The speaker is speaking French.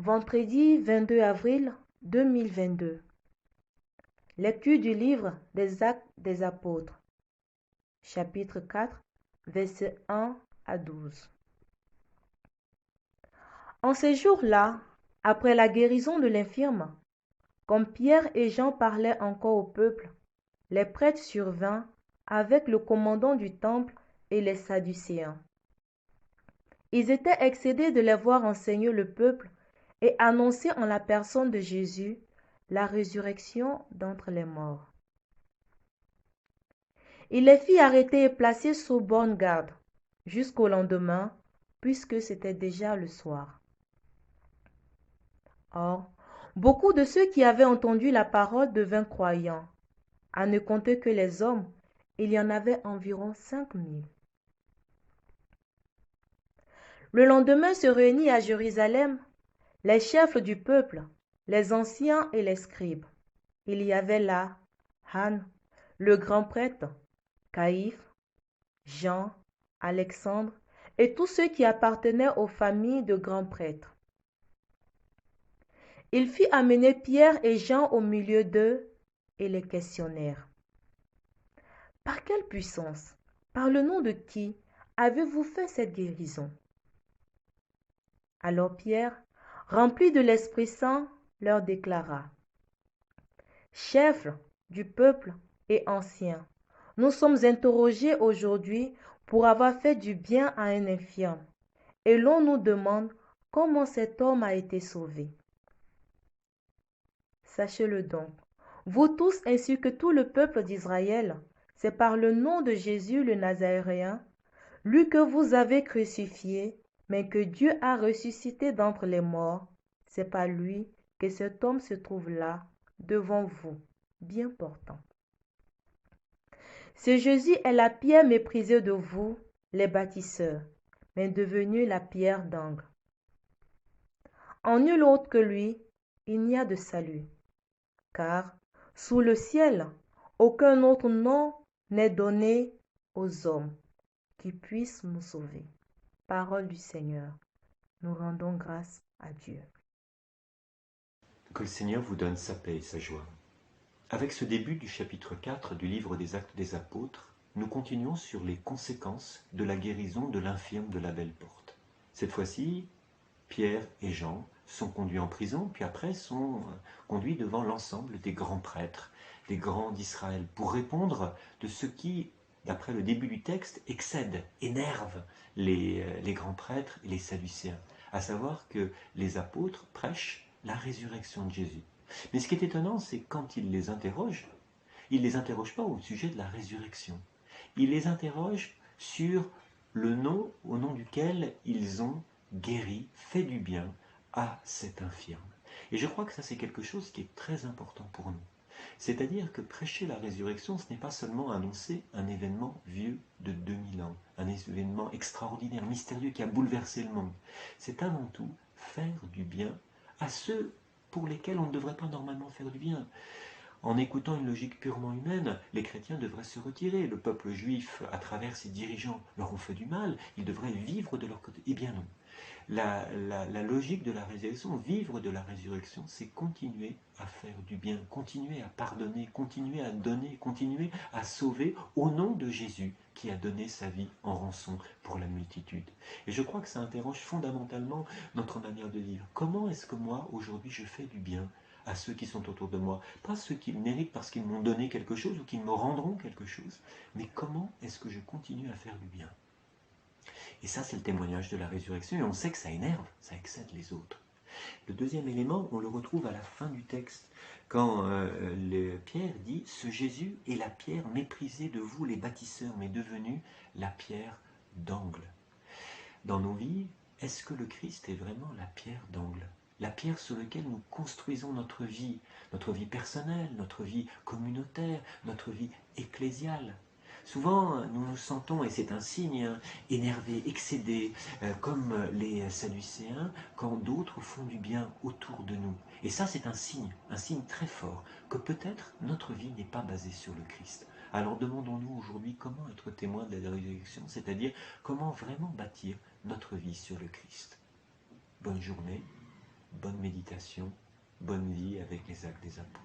Vendredi 22 avril 2022. Lecture du livre des Actes des Apôtres, chapitre 4, versets 1 à 12. En ces jours-là, après la guérison de l'infirme, comme Pierre et Jean parlaient encore au peuple, les prêtres survinrent avec le commandant du temple et les Sadducéens. Ils étaient excédés de les voir enseigner le peuple et annoncer en la personne de Jésus la résurrection d'entre les morts. Il les fit arrêter et placer sous bonne garde jusqu'au lendemain, puisque c'était déjà le soir. Or, beaucoup de ceux qui avaient entendu la parole devinrent croyants. À ne compter que les hommes, il y en avait environ 5000. Le lendemain se réunit à Jérusalem les chefs du peuple, les anciens et les scribes. Il y avait là Anne, le grand prêtre, Caïphe, Jean, Alexandre et tous ceux qui appartenaient aux familles de grands prêtres. Il fit amener Pierre et Jean au milieu d'eux et les questionnèrent. Par quelle puissance, par le nom de qui avez-vous fait cette guérison? Alors Pierre, rempli de l'Esprit Saint, leur déclara: Chefs du peuple et anciens, nous sommes interrogés aujourd'hui pour avoir fait du bien à un infirme, et l'on nous demande comment cet homme a été sauvé. Sachez-le donc, vous tous ainsi que tout le peuple d'Israël, c'est par le nom de Jésus le Nazaréen, lui que vous avez crucifié, mais que Dieu a ressuscité d'entre les morts, c'est par lui que cet homme se trouve là, devant vous, bien portant. Ce Jésus est la pierre méprisée de vous, les bâtisseurs, mais devenue la pierre d'angle. En nul autre que lui, il n'y a de salut, car sous le ciel, aucun autre nom n'est donné aux hommes qui puisse nous sauver. Parole du Seigneur. Nous rendons grâce à Dieu. Que le Seigneur vous donne sa paix et sa joie. Avec ce début du chapitre 4 du livre des Actes des Apôtres, nous continuons sur les conséquences de la guérison de l'infirme de la Belle Porte. Cette fois-ci, Pierre et Jean sont conduits en prison, puis après sont conduits devant l'ensemble des grands prêtres, des grands d'Israël, pour répondre de ce qui, d'après le début du texte, excède, énerve les grands prêtres et les Sadducéens, à savoir que les apôtres prêchent la résurrection de Jésus. Mais ce qui est étonnant, c'est quand ils les interrogent pas au sujet de la résurrection. Ils les interrogent sur le nom au nom duquel ils ont guéri, fait du bien à cet infirme. Et je crois que ça, c'est quelque chose qui est très important pour nous. C'est-à-dire que prêcher la résurrection, ce n'est pas seulement annoncer un événement vieux de 2000 ans, un événement extraordinaire, mystérieux qui a bouleversé le monde. C'est avant tout faire du bien à ceux pour lesquels on ne devrait pas normalement faire du bien. En écoutant une logique purement humaine, les chrétiens devraient se retirer. Le peuple juif, à travers ses dirigeants, leur ont fait du mal. Ils devraient vivre de leur côté. Eh bien non. La logique de la résurrection, vivre de la résurrection, c'est continuer à faire du bien, continuer à pardonner, continuer à donner, continuer à sauver au nom de Jésus qui a donné sa vie en rançon pour la multitude. Et je crois que ça interroge fondamentalement notre manière de vivre. Comment est-ce que moi, aujourd'hui, je fais du bien à ceux qui sont autour de moi? Pas ceux qui le méritent parce qu'ils m'ont donné quelque chose ou qu'ils me rendront quelque chose, mais comment est-ce que je continue à faire du bien? Et ça, c'est le témoignage de la résurrection, et on sait que ça énerve, ça excède les autres. Le deuxième élément, on le retrouve à la fin du texte, quand Pierre dit « Ce Jésus est la pierre méprisée de vous les bâtisseurs, mais devenue la pierre d'angle. » Dans nos vies, est-ce que le Christ est vraiment la pierre d'angle? La pierre sur laquelle nous construisons notre vie personnelle, notre vie communautaire, notre vie ecclésiale. Souvent, nous nous sentons, et c'est un signe, énervés, excédés, comme les Sadducéens, quand d'autres font du bien autour de nous. Et ça, c'est un signe très fort, que peut-être notre vie n'est pas basée sur le Christ. Alors demandons-nous aujourd'hui comment être témoin de la résurrection, c'est-à-dire comment vraiment bâtir notre vie sur le Christ. Bonne journée bonne méditation, bonne vie avec les actes des apôtres.